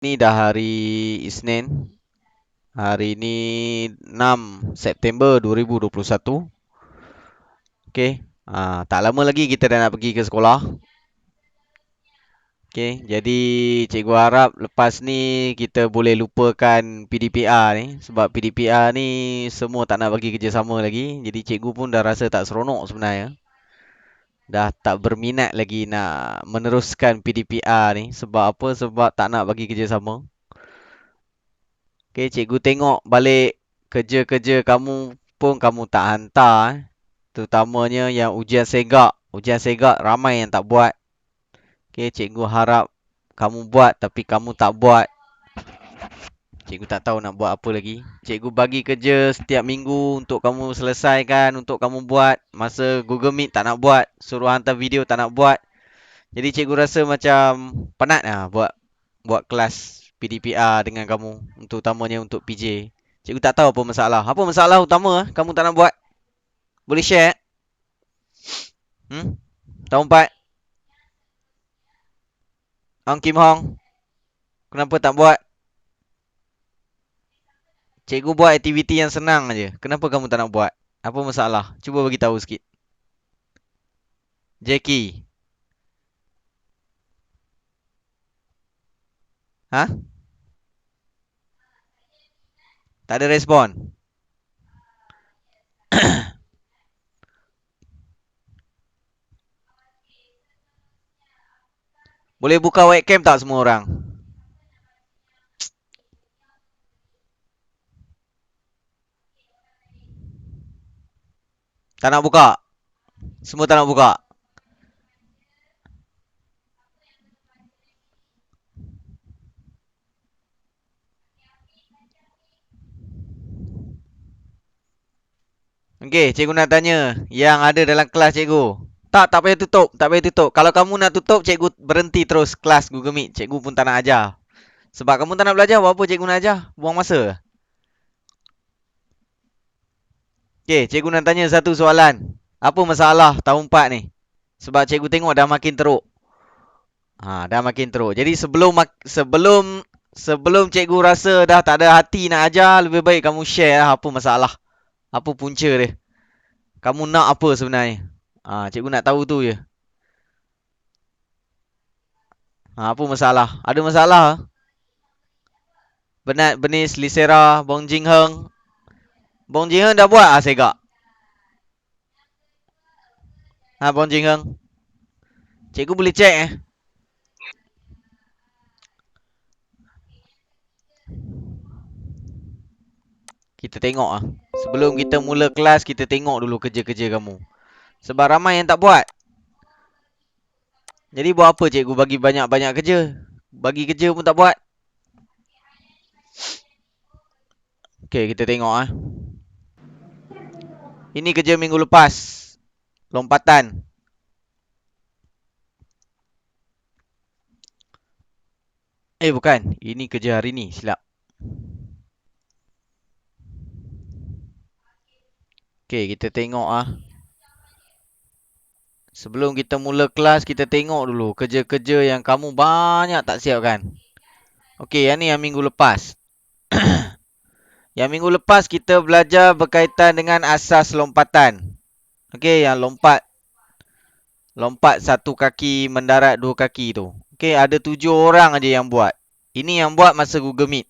Ini dah hari Isnin. Hari ini 6 September 2021. Okey. Tak lama lagi kita dah nak pergi ke sekolah. Okey, jadi cikgu harap lepas ni kita boleh lupakan PDPR ni. Sebab PDPR ni semua tak nak bagi kerjasama lagi. Jadi cikgu pun dah rasa tak seronok sebenarnya. Dah tak berminat lagi nak meneruskan PDPR ni. Sebab apa? Sebab tak nak bagi kerjasama. Okey, cikgu tengok balik kerja-kerja kamu pun kamu tak hantar. Terutamanya yang ujian segak. Ujian segak ramai yang tak buat. Okey, cikgu harap kamu buat tapi kamu tak buat. Cikgu tak tahu nak buat apa lagi. Cikgu bagi kerja setiap minggu untuk kamu selesaikan, untuk kamu buat. Masa Google Meet tak nak buat. Suruh hantar video tak nak buat. Jadi cikgu rasa macam penat lah buat kelas PDPR dengan kamu. Untuk utamanya untuk PJ. Cikgu tak tahu apa masalah. Apa masalah utama kamu tak nak buat? Boleh share? Hmm? Tahun 4. Ong Kim Hong. Kenapa tak buat? Cikgu buat aktiviti yang senang aja. Kenapa kamu tak nak buat? Apa masalah? Cuba bagi tahu sikit. Jackie. Ha? Tak ada respon. Boleh buka webcam tak semua orang? Tak nak buka. Semua tak nak buka. Okey, cikgu nak tanya yang ada dalam kelas cikgu. Tak payah tutup. Tak payah tutup. Kalau kamu nak tutup, cikgu berhenti terus kelas Google Meet. Cikgu pun tak nak ajar. Sebab kamu tak nak belajar, buat apa cikgu nak ajar? Buang masa. Okey, cikgu nak tanya satu soalan. Apa masalah tahun 4 ni? Sebab cikgu tengok dah makin teruk. Dah makin teruk. Jadi sebelum cikgu rasa dah tak ada hati nak ajar, lebih baik kamu share lah apa masalah. Apa punca dia. Kamu nak apa sebenarnya? Cikgu nak tahu tu je. Apa masalah? Ada masalah? Benat Benis Lisera Bong Jing Heng. Bong Jing Heng dah buat segak. Bong Jing Heng. Cikgu boleh check Kita tengok Sebelum kita mula kelas, kita tengok dulu kerja-kerja kamu. Sebab ramai yang tak buat. Jadi buat apa cikgu bagi banyak-banyak kerja? Bagi kerja pun tak buat. Okey, kita tengok Ini kerja minggu lepas. Lompatan. Bukan. Ini kerja hari ni. Silap. Okey, kita tengok Sebelum kita mula kelas, kita tengok dulu kerja-kerja yang kamu banyak tak siapkan. Okey, yang minggu lepas. Yang minggu lepas kita belajar berkaitan dengan asas lompatan. Okey, yang lompat satu kaki mendarat dua kaki tu. Okey, ada 7 orang aja yang buat. Ini yang buat masa Google Meet.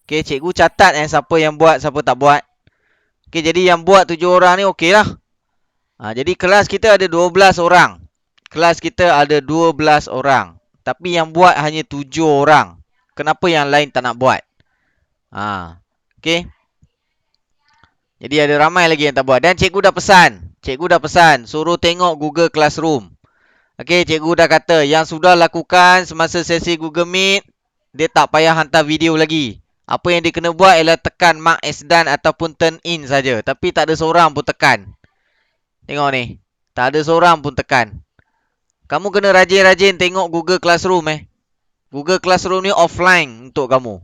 Okey, cikgu catat siapa yang buat, siapa tak buat. Okey, jadi yang buat 7 orang ni okey lah. Jadi kelas kita ada 12 orang. Kelas kita ada 12 orang. Tapi yang buat hanya 7 orang. Kenapa yang lain tak nak buat? Okey. Jadi ada ramai lagi yang tak buat. Dan cikgu dah pesan. Cikgu dah pesan. Suruh tengok Google Classroom. Okey, cikgu dah kata yang sudah lakukan semasa sesi Google Meet, dia tak payah hantar video lagi. Apa yang dia kena buat ialah tekan mark as done ataupun turn in saja. Tapi tak ada seorang pun tekan. Tengok ni. Tak ada seorang pun tekan. Kamu kena rajin-rajin tengok Google Classroom Google Classroom ni offline untuk kamu.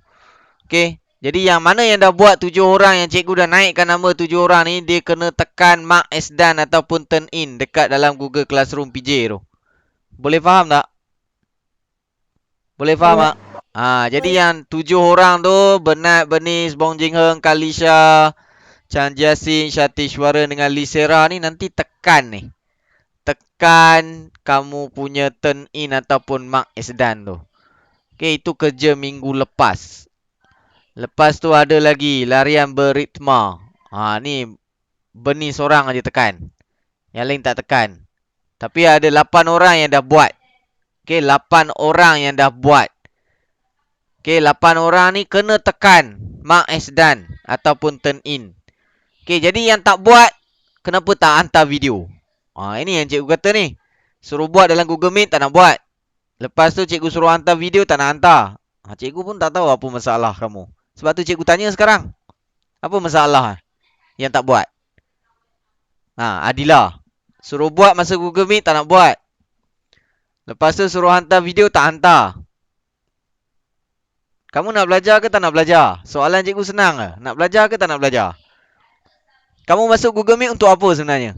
Okey. Jadi yang mana yang dah buat 7 orang yang cikgu dah naikkan nama 7 orang ni, dia kena tekan mark as done ataupun turn in dekat dalam Google Classroom PJ tu. Boleh faham tak? Boleh faham tak? Jadi yang 7 orang tu, Bernat, Bernice, Bong Jing Heng, Kalisha, Chan Jiasin, Shatishwaran dengan Lisera ni nanti tekan ni. Tekan kamu punya turn in ataupun mark Esdan tu. Okay, itu kerja minggu lepas. Lepas tu ada lagi larian beritma. Ni Bernice seorang aja tekan. Yang lain tak tekan. Tapi ada 8 orang yang dah buat. Okay, 8 orang yang dah buat. Okay, 8 orang ni kena tekan mark as done ataupun turn in. Okay, jadi yang tak buat, kenapa tak hantar video? Ini yang cikgu kata ni. Suruh buat dalam Google Meet, tak nak buat. Lepas tu cikgu suruh hantar video, tak nak hantar. Cikgu pun tak tahu apa masalah kamu. Sebab tu cikgu tanya sekarang. Apa masalah yang tak buat? Adila. Suruh buat masa Google Meet, tak nak buat. Lepas tu suruh hantar video, tak hantar. Kamu nak belajar ke tak nak belajar? Soalan cikgu senang ke? Nak belajar ke tak nak belajar? Kamu masuk Google Meet untuk apa sebenarnya?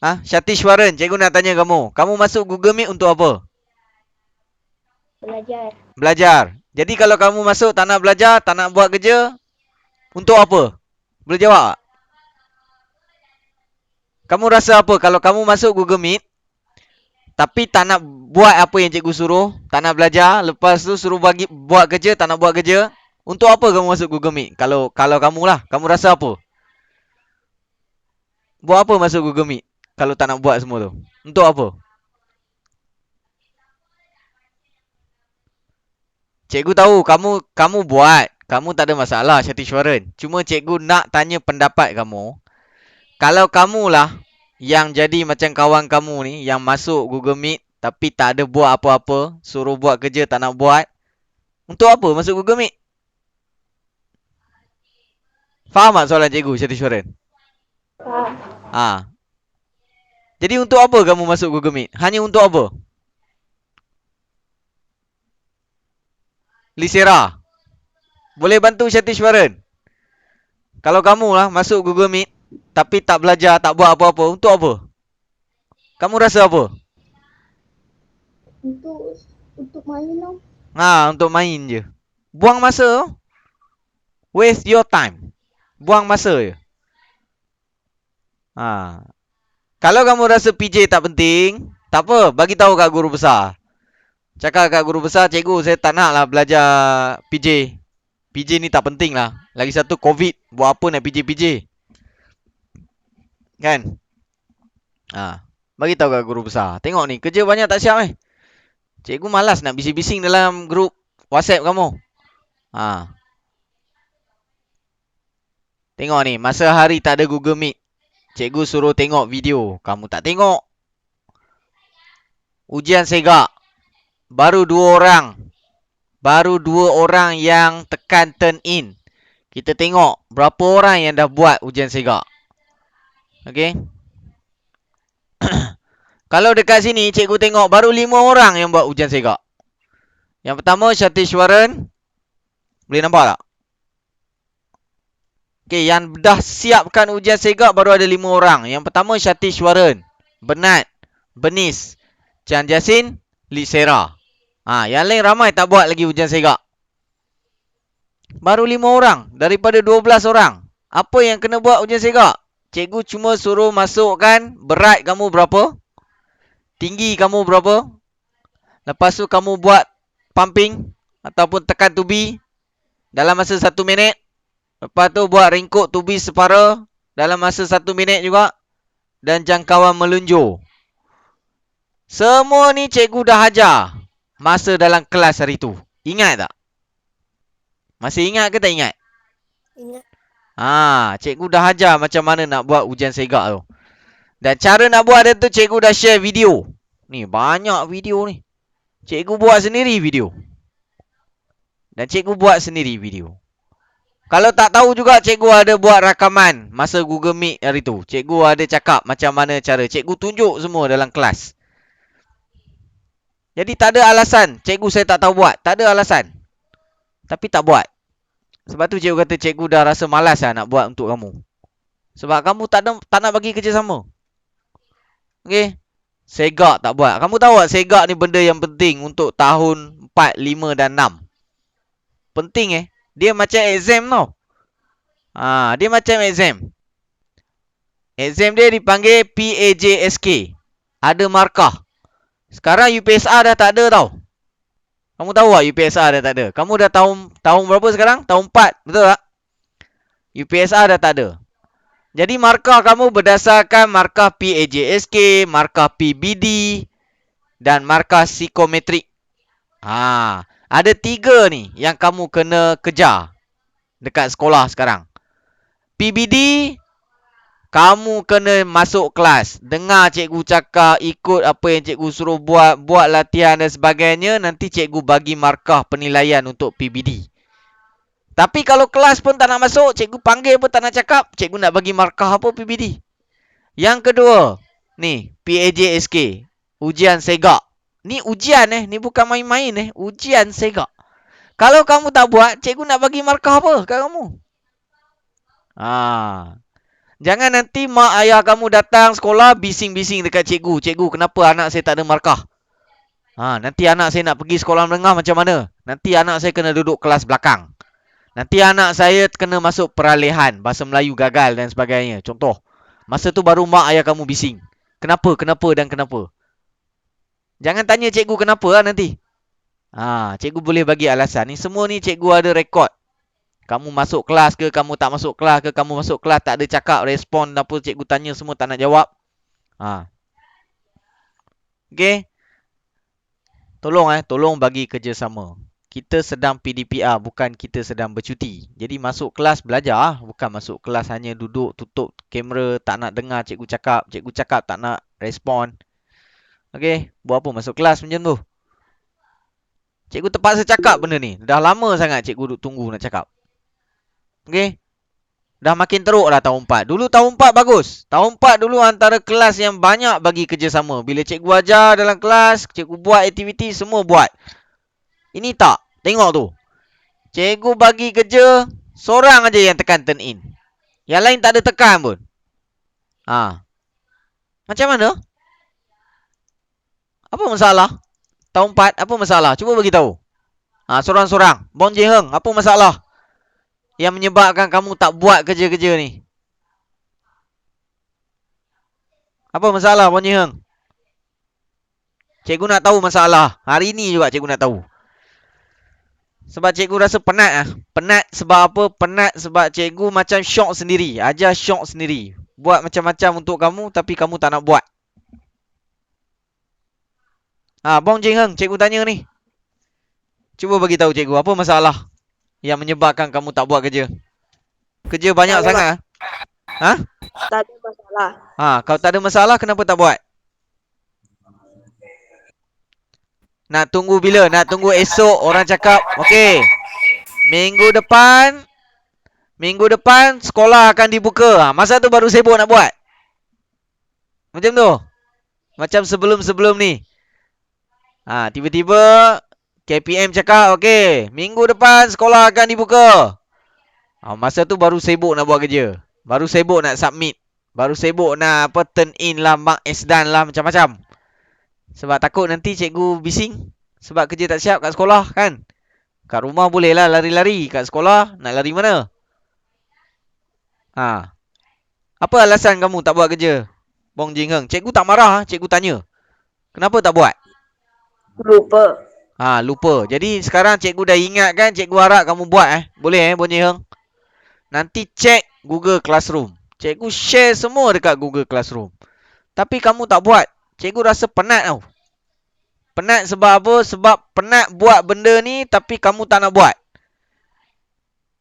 Shatishwaran, cikgu nak tanya kamu. Kamu masuk Google Meet untuk apa? Belajar. Belajar. Jadi kalau kamu masuk tak nak belajar, tak nak buat kerja, untuk apa? Boleh jawab tak? Kamu rasa apa kalau kamu masuk Google Meet, tapi tak nak buat apa yang cikgu suruh, tak nak belajar, lepas tu suruh buat kerja, tak nak buat kerja. Untuk apa kamu masuk Google Meet? Kalau kamu lah, kamu rasa apa? Buat apa masuk Google Meet? Kalau tak nak buat semua tu. Untuk apa? Cikgu tahu kamu buat. Kamu tak ada masalah, Shatishwaran. Cuma cikgu nak tanya pendapat kamu. Kalau kamulah yang jadi macam kawan kamu ni, yang masuk Google Meet tapi tak ada buat apa-apa, suruh buat kerja tak nak buat, untuk apa masuk Google Meet? Faham tak soalan cikgu, Shatishwaran? Faham. Jadi untuk apa kamu masuk Google Meet? Hanya untuk apa? Lisera. Boleh bantu Shatishwaran? Kalau kamu lah masuk Google Meet tapi tak belajar, tak buat apa-apa, untuk apa? Kamu rasa apa? Untuk main lah. Untuk main je. Buang masa. Waste your time. Buang masa je. Kalau kamu rasa PJ tak penting, tak apa, bagi tahu kat guru besar. Cakap kat guru besar, cikgu saya tak nak lah belajar PJ. PJ ni tak penting lah. Lagi satu COVID, buat apa nak PJ-PJ? Kan? Bagi tahu kat guru besar. Tengok ni, kerja banyak tak siap Cikgu malas nak bising-bising dalam grup WhatsApp kamu. Tengok ni, masa hari tak ada Google Meet. Cikgu suruh tengok video. Kamu tak tengok. Ujian segak. Baru 2 orang. Baru 2 orang yang tekan turn in. Kita tengok berapa orang yang dah buat ujian segak. Okay. Kalau dekat sini, cikgu tengok baru 5 orang yang buat ujian segak. Yang pertama, Shatishwaran. Boleh nampak tak? Okay, yang dah siapkan ujian segak baru ada 5 orang. Yang pertama, Shatishwaran. Bernat. Bernice. Chan Jiasin. Lisera. Yang lain ramai tak buat lagi ujian segak. Baru 5 orang. Daripada 12 orang. Apa yang kena buat ujian segak? Cikgu cuma suruh masukkan berat kamu berapa. Tinggi kamu berapa. Lepas tu kamu buat pumping. Ataupun tekan tubi. Dalam masa 1 minit. Lepas tu buat ringkuk tubi separa. Dalam masa 1 minit juga. Dan jangkauan melunjur. Semua ni cikgu dah ajar. Masa dalam kelas hari tu. Ingat tak? Masih ingat ke tak ingat? Ingat. Cikgu dah ajar macam mana nak buat ujian segak tu. Dan cara nak buat dia tu cikgu dah share video. Ni banyak video ni. Cikgu buat sendiri video. Dan cikgu buat sendiri video. Kalau tak tahu juga cikgu ada buat rakaman masa Google Meet hari tu. Cikgu ada cakap macam mana cara. Cikgu tunjuk semua dalam kelas. Jadi tak ada alasan cikgu saya tak tahu buat. Tak ada alasan. Tapi tak buat. Sebab tu cikgu kata cikgu dah rasa malas lah nak buat untuk kamu. Sebab kamu tak nak bagi kerja sama. Okay. Segak tak buat. Kamu tahu tak segak ni benda yang penting untuk tahun 4, 5 dan 6. Penting Dia macam exam tau. Dia macam exam. Exam dia dipanggil PAJSK. Ada markah. Sekarang UPSR dah tak ada tau. Kamu tahu tak UPSR dah tak ada? Kamu dah tahun berapa sekarang? Tahun 4. Betul tak? UPSR dah tak ada. Jadi markah kamu berdasarkan markah PAJSK, markah PBD dan markah psikometrik. Ada 3 ni yang kamu kena kejar dekat sekolah sekarang. PBD, kamu kena masuk kelas. Dengar cikgu cakap, ikut apa yang cikgu suruh buat, buat latihan dan sebagainya. Nanti cikgu bagi markah penilaian untuk PBD. Tapi kalau kelas pun tak nak masuk, cikgu panggil pun tak nak cakap, cikgu nak bagi markah apa PBD. Yang kedua, ni PAJSK, ujian segak. Ni ujian ni bukan main-main ujian segak. Kalau kamu tak buat, cikgu nak bagi markah apa kat kamu? Jangan nanti mak ayah kamu datang sekolah bising-bising dekat cikgu. Cikgu, kenapa anak saya tak ada markah? Nanti anak saya nak pergi sekolah menengah macam mana? Nanti anak saya kena duduk kelas belakang. Nanti anak saya kena masuk peralihan, bahasa Melayu gagal dan sebagainya. Contoh. Masa tu baru mak ayah kamu bising. Kenapa dan kenapa? Jangan tanya cikgu kenapa nanti. Cikgu boleh bagi alasan. Ni semua ni cikgu ada rekod. Kamu masuk kelas ke, kamu tak masuk kelas ke, kamu masuk kelas tak ada cakap, respon apa cikgu tanya semua tak nak jawab. Okey. Tolong bagi kerjasama. Kita sedang PDPR, bukan kita sedang bercuti. Jadi masuk kelas belajar, bukan masuk kelas hanya duduk tutup kamera, tak nak dengar cikgu cakap tak nak respon. Okey, buat apa masuk kelas macam tu? Cikgu terpaksa cakap benda ni. Dah lama sangat cikgu duduk tunggu nak cakap. Okey. Dah makin teruk lah tahun 4. Dulu tahun 4 bagus. Tahun 4 dulu antara kelas yang banyak bagi kerjasama. Bila cikgu ajar dalam kelas, cikgu buat aktiviti, semua buat. Ini tak. Tengok tu. Cikgu bagi kerja, seorang aja yang tekan turn in. Yang lain tak ada tekan pun. Macam mana? Apa masalah? Tahun 4, apa masalah? Cuba bagi tahu. Sorang-sorang. Bong Jae Heng, apa masalah yang menyebabkan kamu tak buat kerja-kerja ni? Apa masalah, Bong Jae Heng? Cikgu nak tahu masalah. Hari ni juga cikgu nak tahu. Sebab cikgu rasa penat. Penat sebab apa? Penat sebab cikgu macam syok sendiri. Ajar syok sendiri. Buat macam-macam untuk kamu, tapi kamu tak nak buat. Bong Jae Heng, cikgu tanya ni. Cuba bagi tahu cikgu, apa masalah yang menyebabkan kamu tak buat kerja? Kerja banyak sangat. Tak ada masalah. Kalau tak ada masalah, kenapa tak buat? Nak tunggu bila? Nak tunggu esok orang cakap, okey. Minggu depan sekolah akan dibuka. Masa tu baru sibuk nak buat. Macam tu. Macam sebelum-sebelum ni. Tiba-tiba KPM cakap, okey, minggu depan sekolah akan dibuka. Masa tu baru sibuk nak buat kerja. Baru sibuk nak submit. Baru sibuk nak turn in lah, mark SDAN lah, macam-macam. Sebab takut nanti cikgu bising. Sebab kerja tak siap kat sekolah kan. Kat rumah boleh lah lari-lari. Kat sekolah nak lari mana? Apa alasan kamu tak buat kerja, Bong Jae Heng? Cikgu tak marah. Cikgu tanya. Kenapa tak buat? Lupa. Lupa. Jadi sekarang cikgu dah ingatkan. Cikgu harap kamu buat Boleh Bong Jae Heng? Nanti cek Google Classroom. Cikgu share semua dekat Google Classroom. Tapi kamu tak buat. Cikgu rasa penat tau. Penat sebab apa? Sebab penat buat benda ni tapi kamu tak nak buat.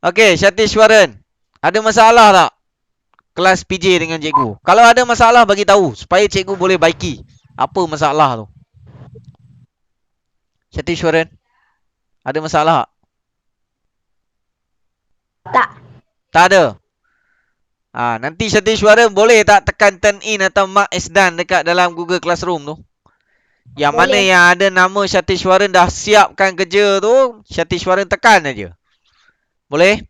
Okey, Syatishwaran. Ada masalah tak kelas PJ dengan cikgu? Kalau ada masalah bagi tahu supaya cikgu boleh baiki. Apa masalah tu? Syatishwaran. Ada masalah Tak. Tak ada. Nanti Syatishwaran boleh tak tekan turn in atau mark SDAN dekat dalam Google Classroom tu? Yang Boleh. mana yang ada nama Syatishwaran dah siapkan kerja tu, Syatishwaran tekan aja. Boleh?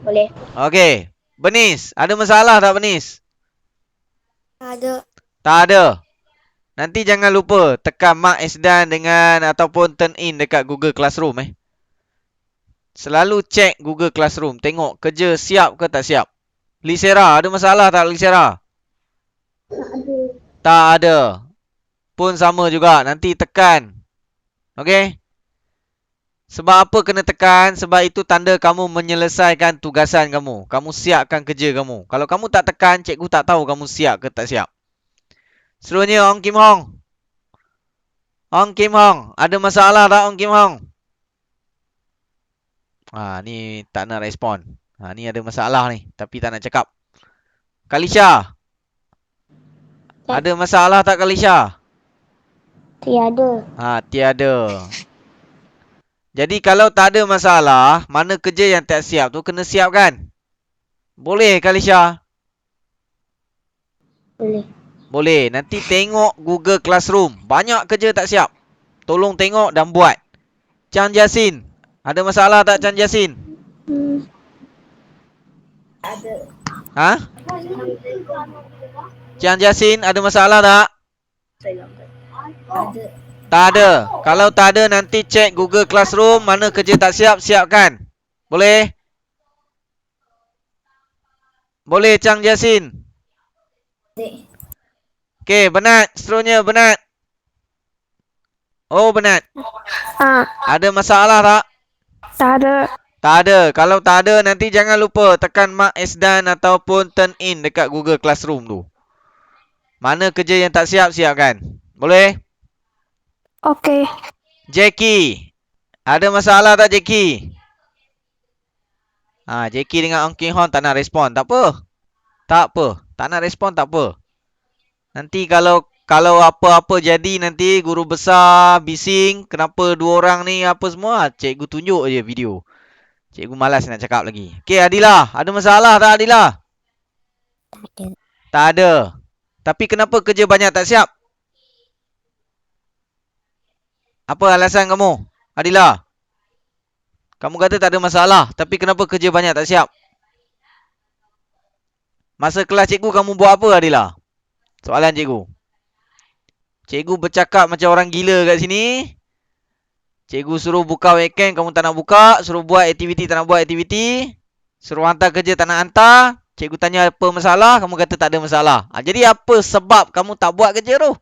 Boleh. Okey. Bernice, ada masalah tak Bernice? Ada. Tak ada. Nanti jangan lupa tekan Mark Esdan dengan ataupun turn in dekat Google Classroom Selalu cek Google Classroom. Tengok kerja siap ke tak siap. Lisera, ada masalah tak Lisera? Tak ada. Pun sama juga. Nanti tekan. Okey? Sebab apa kena tekan? Sebab itu tanda kamu menyelesaikan tugasan kamu. Kamu siapkan kerja kamu. Kalau kamu tak tekan, cikgu tak tahu kamu siap ke tak siap. Seterusnya Ong Kim Hong. Ong Kim Hong. Ada masalah tak Ong Kim Hong? Ni tak nak respon. Ni ada masalah ni. Tapi tak nak cakap. Kalisha. Ada masalah tak Kalisha? Tiada. Tiada. Jadi kalau tak ada masalah, mana kerja yang tak siap tu kena siapkan. Boleh Kalisha? Boleh. Boleh. Nanti tengok Google Classroom. Banyak kerja tak siap. Tolong tengok dan buat. Chan Jasin. Ada masalah tak Chan Jasin? Ada. Chan Jasin ada masalah tak? Ada. Tak ada. Kalau tak ada nanti cek Google Classroom. Mana kerja tak siap, siapkan. Boleh? Boleh Chan Jasin? Okey, Benat. Seterusnya Benat. Oh, Benat. Ada masalah tak? Tak ada. Tak ada. Kalau tak ada, nanti jangan lupa tekan Mark Esdan ataupun turn in dekat Google Classroom tu. Mana kerja yang tak siap, siapkan. Boleh? Okey. Jackie. Ada masalah tak Jackie? Jackie dengan Ong Kim Hong tak nak respon. Tak apa. Tak apa. Tak nak respon tak apa. Nanti kalau apa-apa jadi nanti guru besar bising. Kenapa dua orang ni apa semua. Cikgu tunjuk je video. Cikgu malas nak cakap lagi. Okey Adilah. Ada masalah tak Adilah? Tak ada. Tak ada. Tapi kenapa kerja banyak tak siap? Apa alasan kamu? Adilah. Kamu kata tak ada masalah. Tapi kenapa kerja banyak tak siap? Masa kelas cikgu kamu buat apa Adilah? Soalan cikgu. Cikgu bercakap macam orang gila kat sini. Cikgu suruh buka webcam, kamu tak nak buka. Suruh buat aktiviti, tak nak buat aktiviti. Suruh hantar kerja, tak nak hantar. Cikgu tanya apa masalah, kamu kata tak ada masalah. Jadi apa sebab kamu tak buat kerja tu?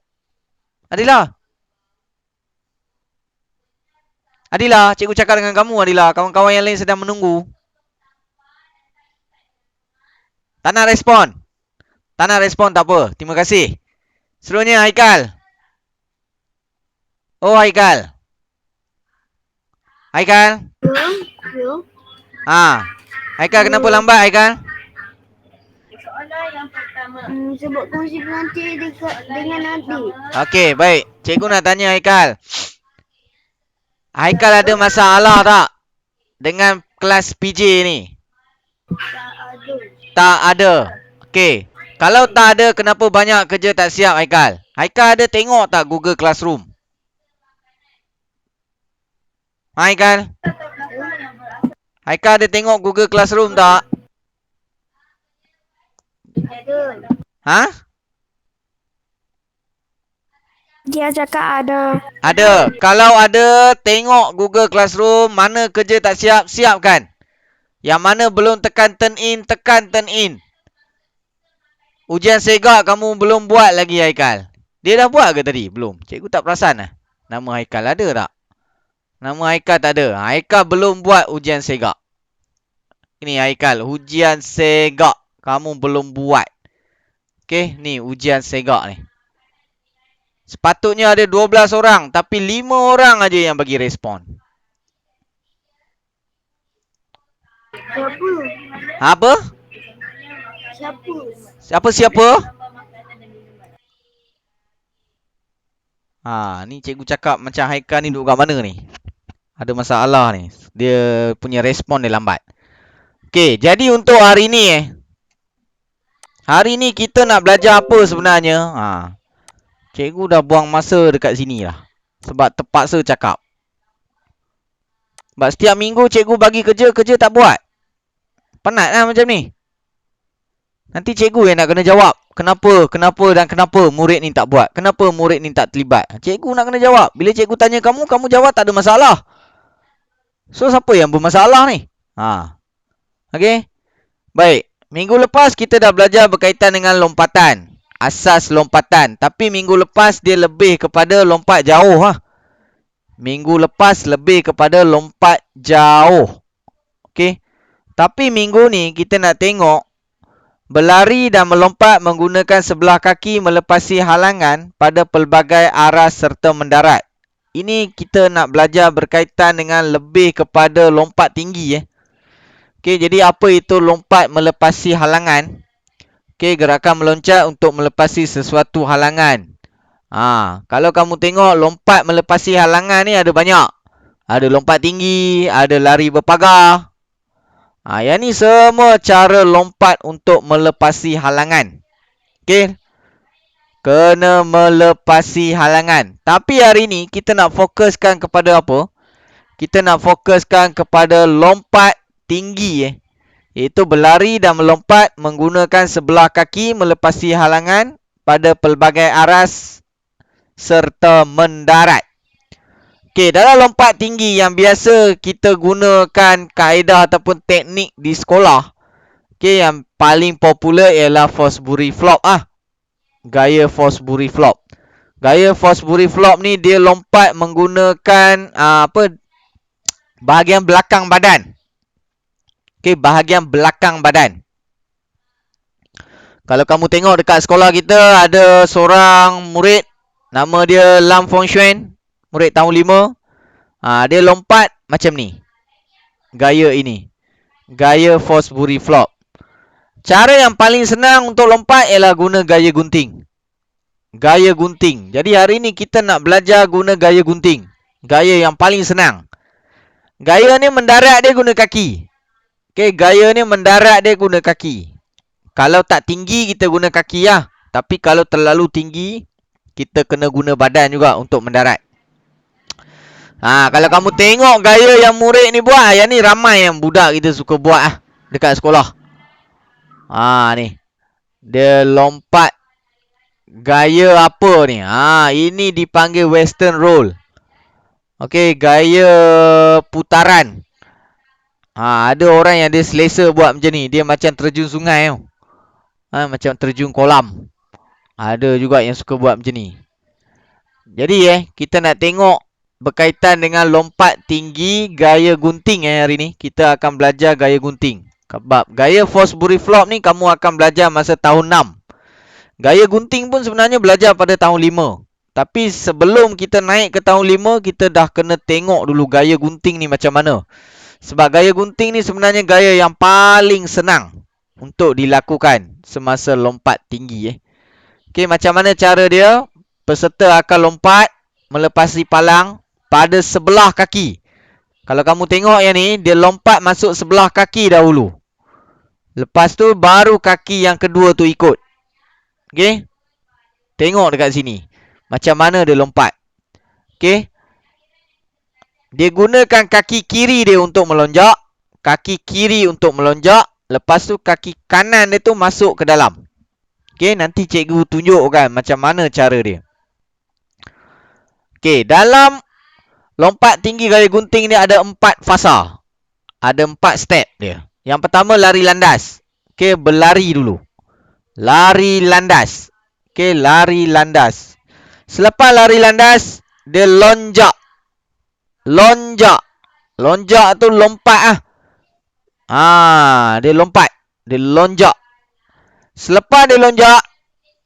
Adilah. Adilah, cikgu cakap dengan kamu Adilah. Kawan-kawan yang lain sedang menunggu. Tak nak respon. Tak nak respon tak apa. Terima kasih. Seterusnya Haikal. Oh Haikal. Haikal. Ya. Haikal kenapa lambat Haikal? Soalan yang pertama. Sebut kongsi pengantin dengan nanti. Okey, baik. Cikgu nak tanya Haikal. Haikal ada masalah tak dengan kelas PJ ni? Tak ada. Tak ada. Okey. Kalau tak ada, kenapa banyak kerja tak siap Haikal? Haikal ada tengok tak Google Classroom? Haikal? Haikal ada tengok Google Classroom tak? Ada. Dia cakap ada. Ada. Kalau ada, tengok Google Classroom. Mana kerja tak siap, siapkan. Yang mana belum tekan turn in, tekan turn in. Ujian segak kamu belum buat lagi Haikal. Dia dah buat ke tadi? Belum. Cikgu tak perasan lah. Nama Haikal ada tak? Nama Haikal tak ada. Haikal belum buat ujian segak. Ini Haikal. Ujian segak. Kamu belum buat. Okey. Ni ujian segak ni. Sepatutnya ada 12 orang. Tapi 5 orang aja yang bagi respon. Siapa? Apa? Siapa? Siapa? Ni cikgu cakap macam Haikal ni duduk kat mana ni? Ada masalah ni. Dia punya respon dia lambat. Okey, jadi untuk hari ni hari ni kita nak belajar apa sebenarnya? Cikgu dah buang masa dekat sini lah. Sebab terpaksa cakap. Sebab setiap minggu cikgu bagi kerja tak buat. Penat lah macam ni. Nanti cikgu yang nak kena jawab. Kenapa dan kenapa murid ni tak buat? Kenapa murid ni tak terlibat? Cikgu nak kena jawab. Bila cikgu tanya kamu, kamu jawab tak ada masalah. So, siapa yang bermasalah ni? Okey. Baik. Minggu lepas kita dah belajar berkaitan dengan lompatan. Asas lompatan. Tapi minggu lepas dia lebih kepada lompat jauh. Minggu lepas lebih kepada lompat jauh. Okey. Tapi minggu ni kita nak tengok berlari dan melompat menggunakan sebelah kaki melepasi halangan pada pelbagai arah serta mendarat. Ini kita nak belajar berkaitan dengan lebih kepada lompat tinggi. Okey, jadi apa itu lompat melepasi halangan? Okey, gerakan meloncat untuk melepasi sesuatu halangan. Kalau kamu tengok lompat melepasi halangan ni ada banyak. Ada lompat tinggi, ada lari berpagar. Yang ni semua cara lompat untuk melepasi halangan. Okey. Kena melepasi halangan. Tapi hari ni kita nak fokuskan kepada apa? Kita nak fokuskan kepada lompat tinggi. Iaitu berlari dan melompat menggunakan sebelah kaki melepasi halangan pada pelbagai arah serta mendarat. Okey, dalam lompat tinggi yang biasa kita gunakan kaedah ataupun teknik di sekolah. Okey, yang paling popular ialah Fosbury Flop Gaya Fosbury Flop. Gaya Fosbury Flop ni dia lompat menggunakan bahagian belakang badan. Okey, bahagian belakang badan. Kalau kamu tengok dekat sekolah kita ada seorang murid nama dia Lam Fong Xuan. Murid tahun 5. Dia lompat macam ni. Gaya ini. Gaya Fosbury Flop. Cara yang paling senang untuk lompat ialah guna gaya gunting. Gaya gunting. Jadi hari ni kita nak belajar guna gaya gunting. Gaya yang paling senang. Gaya ni mendarat dia guna kaki. Okey, gaya ni mendarat dia guna kaki. Kalau tak tinggi kita guna kaki Tapi kalau terlalu tinggi kita kena guna badan juga untuk mendarat. Kalau kamu tengok gaya yang murid ni buat, yang ni ramai yang budak kita suka buat dekat sekolah. Ni. Dia lompat gaya apa ni? Ini dipanggil western roll. Okey, gaya putaran. Ada orang yang dia selesa buat macam ni. Dia macam terjun sungai tau. Macam terjun kolam. Ada juga yang suka buat macam ni. Jadi kita nak tengok berkaitan dengan lompat tinggi gaya gunting hari ni. Kita akan belajar gaya gunting. Sebab gaya Fosbury Flop ni kamu akan belajar masa tahun 6. Gaya gunting pun sebenarnya belajar pada tahun 5. Tapi sebelum kita naik ke tahun 5, kita dah kena tengok dulu gaya gunting ni macam mana. Sebab gaya gunting ni sebenarnya gaya yang paling senang untuk dilakukan semasa lompat tinggi. Okey, macam mana cara dia? Peserta akan lompat melepasi palang pada sebelah kaki. Kalau kamu tengok yang ni, dia lompat masuk sebelah kaki dahulu. Lepas tu baru kaki yang kedua tu ikut. Okey? Tengok dekat sini. Macam mana dia lompat. Okey? Dia gunakan kaki kiri dia untuk melonjak. Kaki kiri untuk melonjak. Lepas tu kaki kanan dia tu masuk ke dalam. Okey, nanti cikgu tunjukkan macam mana cara dia. Okey, dalam lompat tinggi gaya gunting ni ada 4 fasa. Ada 4 step dia. Yang pertama lari landas. Okey, berlari dulu. Lari landas. Okey, lari landas. Selepas lari landas, dia lonjak. Lonjak. Lonjak tu lompat dia lompat. Dia lonjak. Selepas dia lonjak,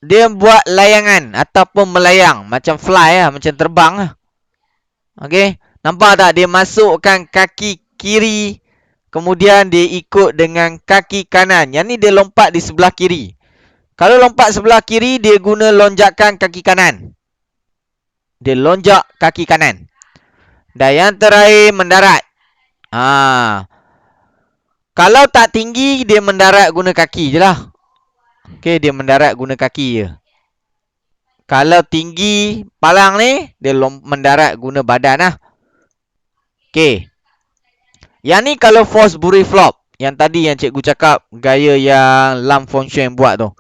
dia buat layangan ataupun melayang. Macam fly macam terbang Okey. Nampak tak? Dia masukkan kaki kiri. Kemudian dia ikut dengan kaki kanan. Yang ni dia lompat di sebelah kiri. Kalau lompat sebelah kiri, dia guna lonjakan kaki kanan. Dia lonjak kaki kanan. Dan yang terakhir mendarat. Kalau tak tinggi, dia mendarat guna kaki je lah. Okey, dia mendarat guna kaki je. Kalau tinggi palang ni, dia mendarat guna badan Okey. Yang ni kalau Fosbury Flop. Yang tadi yang cikgu cakap, gaya yang Lam Fong Shui buat tu.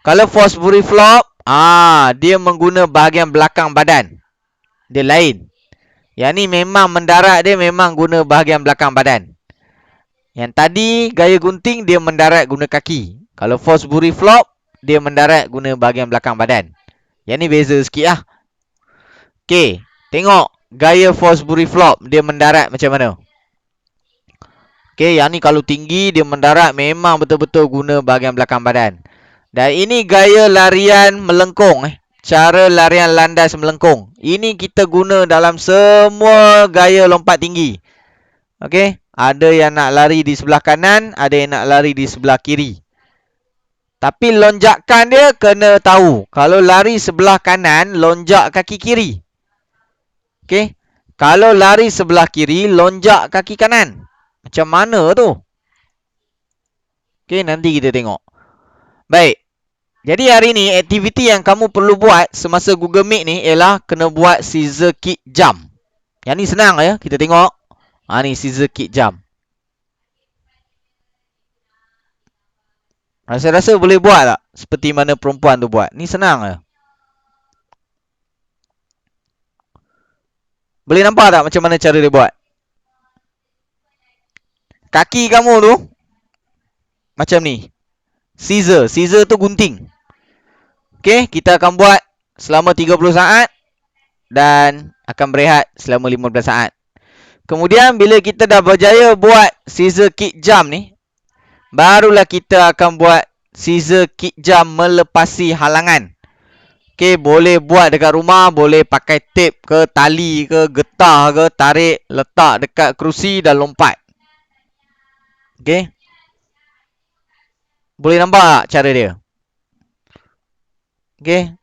Kalau Fosbury Flop, dia mengguna bahagian belakang badan. Dia lain. Yang ni memang mendarat dia memang guna bahagian belakang badan. Yang tadi gaya gunting dia mendarat guna kaki. Kalau Fosbury Flop, dia mendarat guna bahagian belakang badan. Yang ni beza sikit lah. Okey, tengok gaya Fosbury Flop dia mendarat macam mana. Okey, yang ni kalau tinggi dia mendarat memang betul-betul guna bahagian belakang badan. Dan ini gaya larian melengkung. Cara larian landas melengkung. Ini kita guna dalam semua gaya lompat tinggi. Okey, ada yang nak lari di sebelah kanan, ada yang nak lari di sebelah kiri. Tapi lonjakan dia kena tahu. Kalau lari sebelah kanan, lonjak kaki kiri. Okey, kalau lari sebelah kiri, lonjak kaki kanan. Macam mana tu? Okey, nanti kita tengok. Baik. Jadi hari ni aktiviti yang kamu perlu buat semasa Google Meet ni ialah kena buat scissor kick jump. Yang ni senang ya, kita tengok. Ni scissor kick jump. Rasa-rasa boleh buat tak? Seperti mana perempuan tu buat. Ni senang ya. Boleh nampak tak macam mana cara dia buat? Kaki kamu tu macam ni. Scissor tu gunting. Okey, kita akan buat selama 30 saat dan akan berehat selama 15 saat. Kemudian bila kita dah berjaya buat scissor kick jump ni, barulah kita akan buat scissor kick jump melepasi halangan. Okey, boleh buat dekat rumah, boleh pakai tape ke, tali ke, getah ke, tarik, letak dekat kerusi dan lompat. Okey. Boleh nampak tak cara dia? Okey.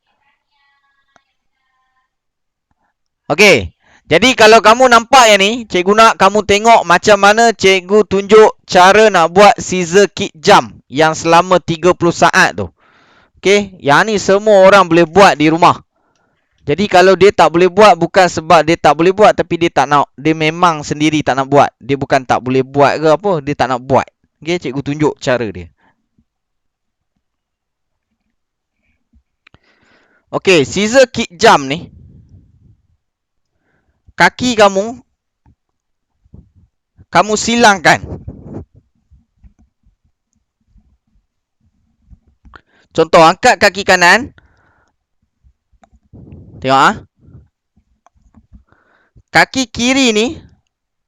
Okey. Jadi kalau kamu nampak yang ni, cikgu nak kamu tengok macam mana cikgu tunjuk cara nak buat scissor kick jump yang selama 30 saat tu. Okey, yang ni semua orang boleh buat di rumah. Jadi kalau dia tak boleh buat bukan sebab dia tak boleh buat, tapi dia tak nak, dia memang sendiri tak nak buat. Dia bukan tak boleh buat ke apa, dia tak nak buat. Okey, cikgu tunjuk cara dia. Okey, scissor kick jump ni, kaki kamu silangkan. Contoh, angkat kaki kanan. Tengok kaki kiri ni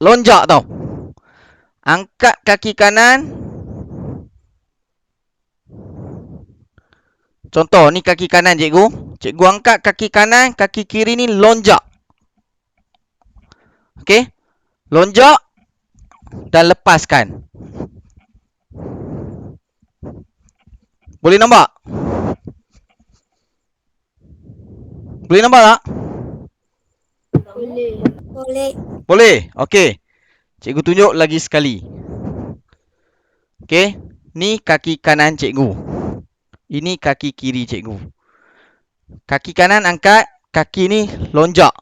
lonjak tau. Angkat kaki kanan. Contoh, ni kaki kanan cikgu. Cikgu angkat kaki kanan, kaki kiri ni lonjak. Okey. Lonjak dan lepaskan. Boleh nampak? Boleh nampak tak? Boleh. Okey. Cikgu tunjuk lagi sekali. Okey. Ni kaki kanan cikgu. Ini kaki kiri cikgu. Kaki kanan angkat, kaki ni lonjak.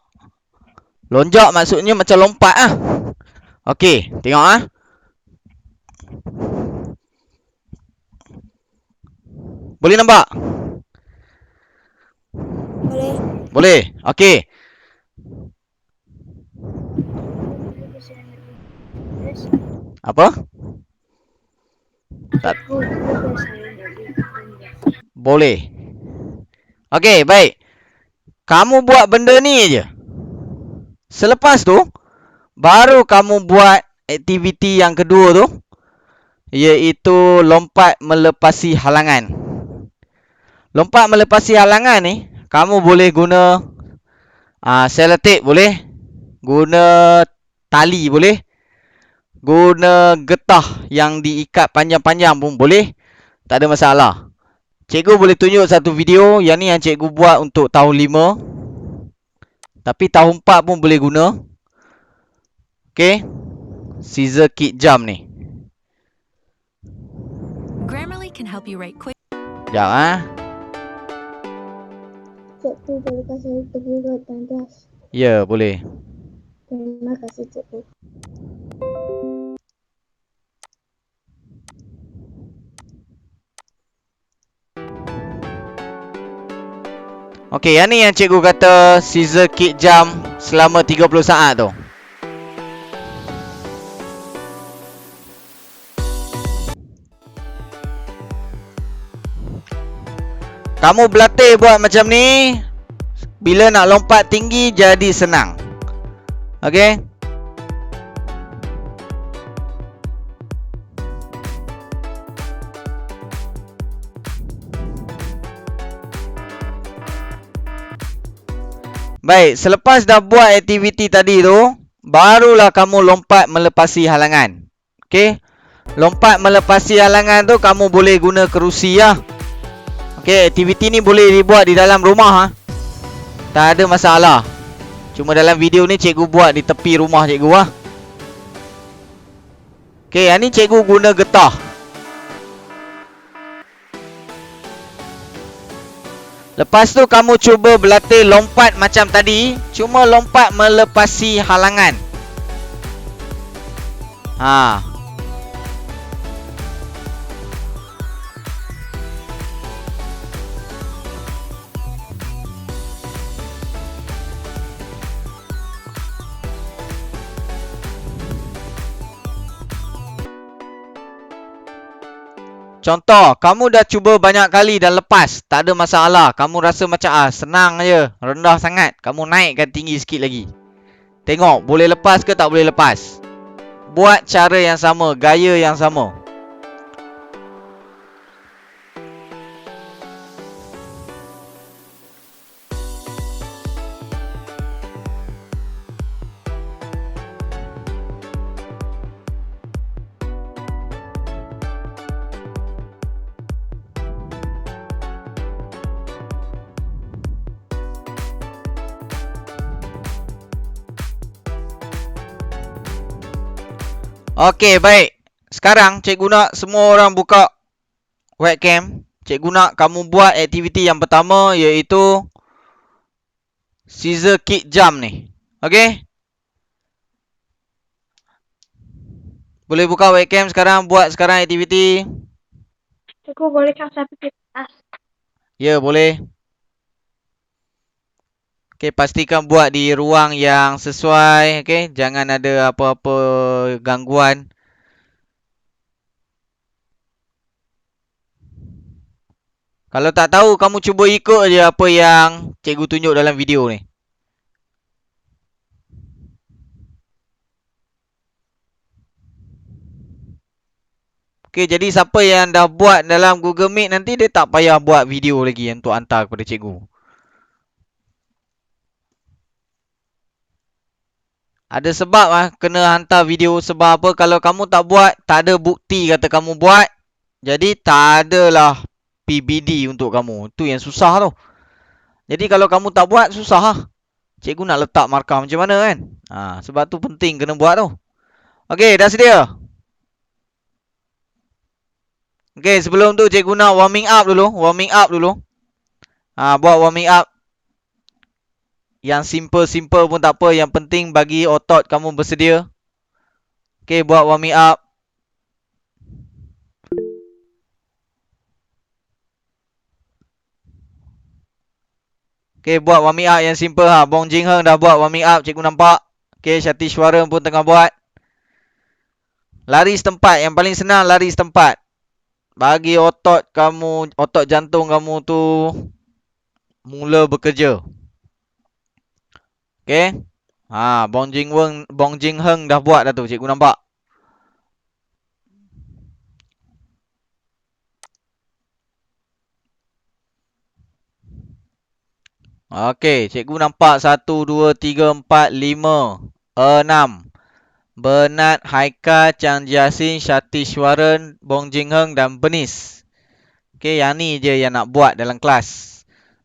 Lonjak maksudnya macam lompat ah. Okey, tengok Boleh nampak? Boleh. Okey. Apa? Tak. Boleh. Okey, baik. Kamu buat benda ni je. Selepas tu, baru kamu buat aktiviti yang kedua tu, iaitu lompat melepasi halangan. Lompat melepasi halangan ni, kamu boleh guna selotip boleh. Guna tali boleh. Guna getah yang diikat panjang-panjang pun boleh. Tak ada masalah. Cikgu boleh tunjuk satu video. Yang ni yang cikgu buat untuk tahun 5. Tapi tahun 4 pun boleh guna. Okay. Scissor kick jump ni. Grammarly can help you write quick. Sekejap Cikgu boleh kasih video tandas. Ya, boleh. Terima kasih cikgu. Okey, yang ni yang cikgu kata scissor kick jump selama 30 saat tu. Kamu berlatih buat macam ni, bila nak lompat tinggi jadi senang. Okey? Baik, selepas dah buat aktiviti tadi tu, barulah kamu lompat melepasi halangan. Okey? Lompat melepasi halangan tu kamu boleh guna kerusi lah. Okey, aktiviti ni boleh dibuat di dalam rumah ha. Tak ada masalah. Cuma dalam video ni cikgu buat di tepi rumah cikgu lah. Okey, yang ni cikgu guna getah. Lepas tu kamu cuba berlatih lompat macam tadi, cuma lompat melepasi halangan. Ha. Contoh, kamu dah cuba banyak kali dan lepas, tak ada masalah. Kamu rasa macam senang je, rendah sangat. Kamu naikkan tinggi sikit lagi. Tengok, boleh lepas ke tak boleh lepas. Buat cara yang sama, gaya yang sama. Okey, baik. Sekarang cikgu nak semua orang buka webcam. Cikgu nak kamu buat aktiviti yang pertama, iaitu scissor kick jump ni. Okey? Boleh buka webcam sekarang, buat sekarang aktiviti. Cikgu bolehkah saya pergi kelas? Ya, boleh. Okey, pastikan buat di ruang yang sesuai. Okey, jangan ada apa-apa gangguan. Kalau tak tahu, kamu cuba ikut je apa yang cikgu tunjuk dalam video ni. Okey, jadi siapa yang dah buat dalam Google Meet nanti dia tak payah buat video lagi untuk hantar kepada cikgu. Ada sebab kena hantar video, sebab apa? Kalau kamu tak buat, tak ada bukti kata kamu buat. Jadi tak adalah PBD untuk kamu. Tu yang susah tu. Jadi kalau kamu tak buat, susah lah. Cikgu nak letak markah macam mana kan? Sebab tu penting kena buat tu. Okey, dah sedia? Okey, sebelum tu cikgu nak warming up dulu. Warming up dulu. Buat warming up. Yang simple-simple pun tak apa. Yang penting bagi otot kamu bersedia. Okey, buat warming up. Okey, buat warming up yang simple ha. Bong Jing Heng dah buat warming up, cikgu nampak. Okey, Syatishwaran pun tengah buat. Lari setempat, yang paling senang lari setempat. Bagi otot kamu, otot jantung kamu tu mula bekerja. Okey. Bong Jing Heng dah buat dah tu, cikgu nampak. Okey, cikgu nampak 1, 2, 3, 4, 5, 6. Bernard, Haikal, Chang Jiasin, Syatishwaran, Bong Jing Heng dan Bernice. Okey, yang ni je yang nak buat dalam kelas.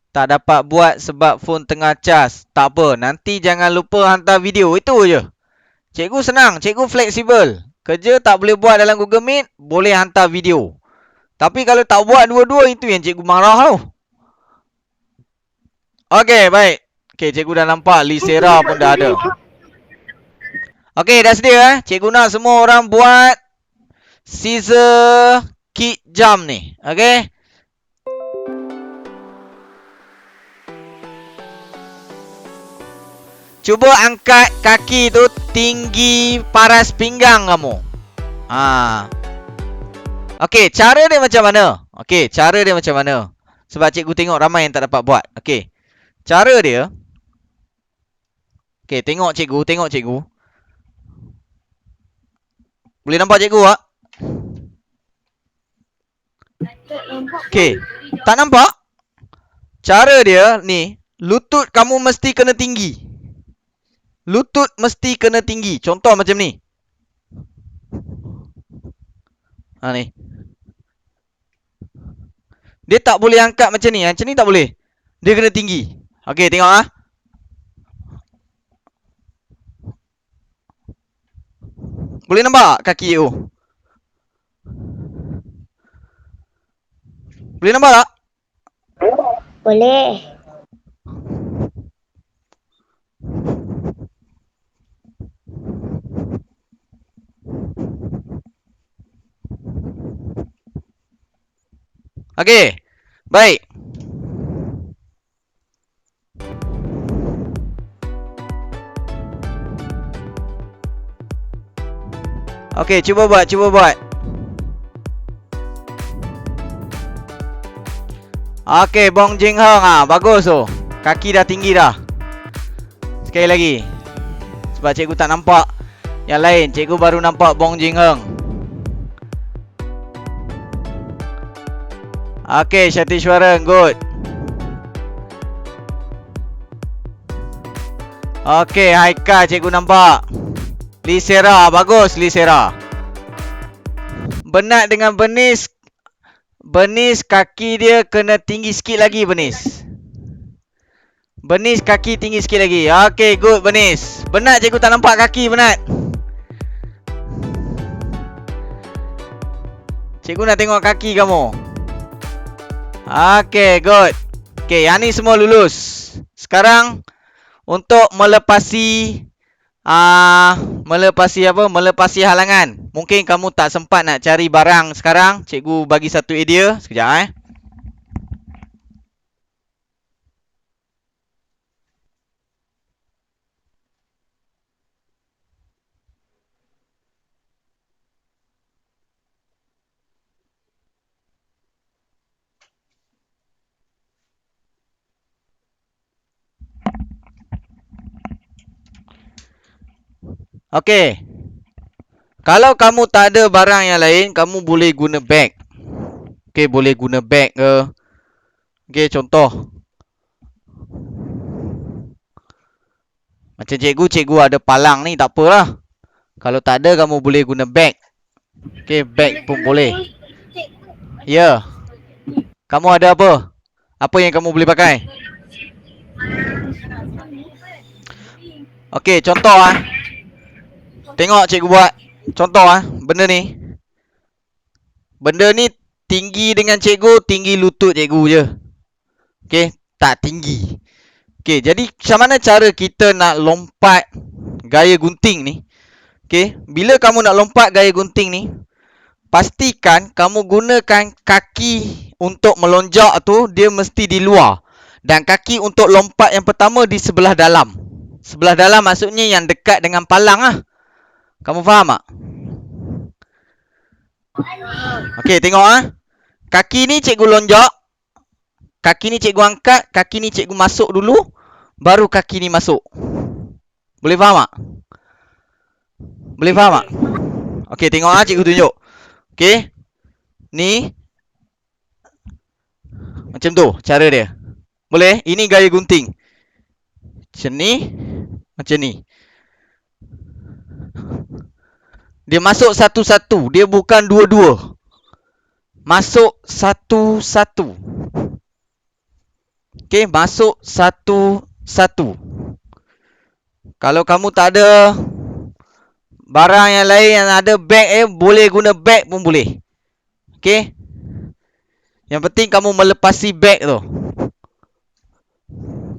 Tak dapat buat sebab phone tengah cas. Tak apa, nanti jangan lupa hantar video. Itu je. Cikgu senang, cikgu fleksibel. Kerja tak boleh buat dalam Google Meet, boleh hantar video. Tapi kalau tak buat dua-dua, itu yang cikgu marah tu. Okey, baik. Okey, cikgu dah nampak. Lisera pun dah ada. Okey, dah sedia Cikgu nak semua orang buat scissor kick jump ni. Okey. Cuba angkat kaki tu tinggi paras pinggang kamu. Okey, cara dia macam mana? Okey, cara dia macam mana? Sebab cikgu tengok ramai yang tak dapat buat. Okey. Cara dia. Okey, tengok cikgu. Boleh nampak cikgu tak? Okey. Tak nampak? Cara dia ni, lutut kamu mesti kena tinggi. Lutut mesti kena tinggi. Contoh macam ni. Ni. Dia tak boleh angkat macam ni. Macam ni tak boleh. Dia kena tinggi. Okey, tengok . Boleh nampak kaki tu? Boleh nampak tak? Boleh. Okey. Baik. Okey, cuba buat. Okey, Bong Jing Heng. Bagus tu. Kaki dah tinggi dah. Sekali lagi. Sebab cikgu tak nampak yang lain. Cikgu baru nampak Bong Jing Heng. Okey, Syatishwaran. Good. Okey, Haika cikgu nampak. Lisera. Bagus, Lisera. Benat dengan Bernice. Bernice kaki dia kena tinggi sikit lagi, Bernice. Bernice kaki tinggi sikit lagi. Okey, good, Bernice. Benat cikgu tak nampak kaki, Benat. Cikgu nak tengok kaki kamu. Okey, good. Okey, yang ni semua lulus. Sekarang untuk melepasi melepasi halangan. Mungkin kamu tak sempat nak cari barang sekarang. Cikgu bagi satu idea. Sekejap Okey. Kalau kamu tak ada barang yang lain, kamu boleh guna beg. Okey, boleh guna beg ke. Okey, contoh. Macam cikgu ada palang ni, tak apalah. Kalau tak ada, kamu boleh guna beg. Okey, beg pun boleh. Ya. Kamu ada apa? Apa yang kamu boleh pakai? Okey, contoh Tengok cikgu buat. Contoh benda ni. Benda ni tinggi dengan cikgu, tinggi lutut cikgu je. Okey, tak tinggi. Okey, jadi macam mana cara kita nak lompat gaya gunting ni? Okey, bila kamu nak lompat gaya gunting ni, pastikan kamu gunakan kaki untuk melonjak tu dia mesti di luar. Dan kaki untuk lompat yang pertama di sebelah dalam. Sebelah dalam maksudnya yang dekat dengan palang . Kamu faham tak? Okey, tengok Kaki ni cikgu lonjak. Kaki ni cikgu angkat. Kaki ni cikgu masuk dulu. Baru kaki ni masuk. Boleh faham tak? Boleh faham tak? Okey, tengok cikgu tunjuk. Okey. Ni. Macam tu cara dia. Boleh? Ini gaya gunting. Macam ni. Macam ni. Dia masuk satu-satu. Dia bukan dua-dua. Masuk satu-satu. Okey, masuk satu-satu. Kalau kamu tak ada barang yang lain yang ada beg boleh guna beg pun boleh. Okey. Yang penting kamu melepasi beg tu.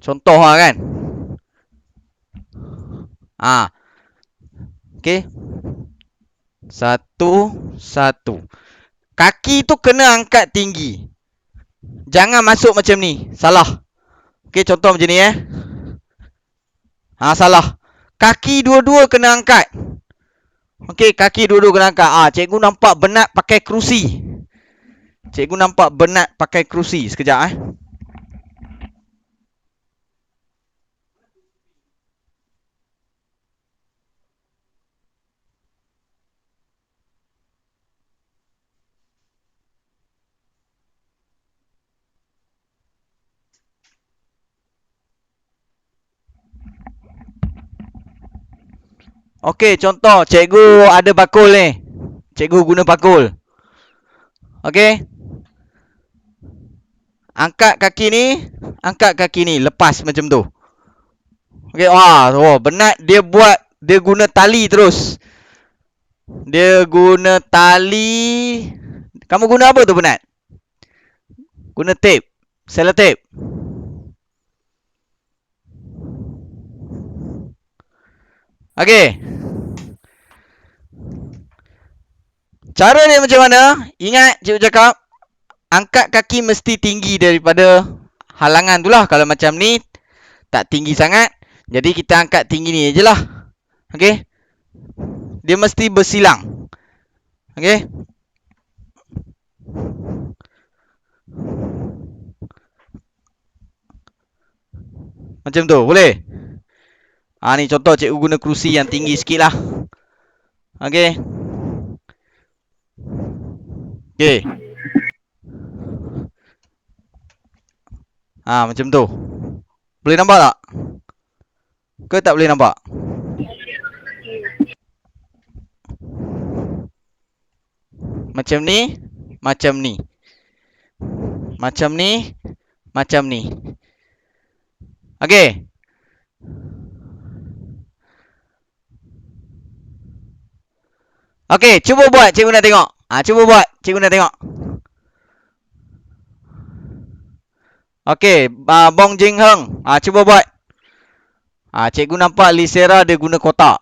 Contoh kan. Okey. Satu-satu. Kaki tu kena angkat tinggi. Jangan masuk macam ni. Salah. Okey, contoh macam ni Salah. Kaki dua-dua kena angkat. Okey, kaki dua-dua kena angkat. Cikgu nampak Bernat pakai kerusi. Cikgu nampak Bernat pakai kerusi. Sekejap Okey, contoh cikgu ada bakul ni. Cikgu guna bakul. Okey. Angkat kaki ni, lepas macam tu. Okey, Bernat dia guna tali terus. Dia guna tali. Kamu guna apa tu, Bernat? Guna tape. Selotip. Okey. Cara dia macam mana? Ingat cikgu cakap, angkat kaki mesti tinggi daripada halangan tu lah. Kalau macam ni, tak tinggi sangat. Jadi kita angkat tinggi ni je lah. Okey. Dia mesti bersilang. Okey. Macam tu, boleh? Ni contoh cikgu guna kerusi yang tinggi sikit lah. Okey. Okey. Macam tu. Boleh nampak tak? Ke tak boleh nampak? Macam ni. Macam ni. Macam ni. Macam ni. Okey. Okey, cuba buat. Cikgu nak tengok. Cuba buat. Cikgu nak tengok. Okey, Bong Jing Heng. Cuba buat. Cikgu nampak Lisera dia guna kotak.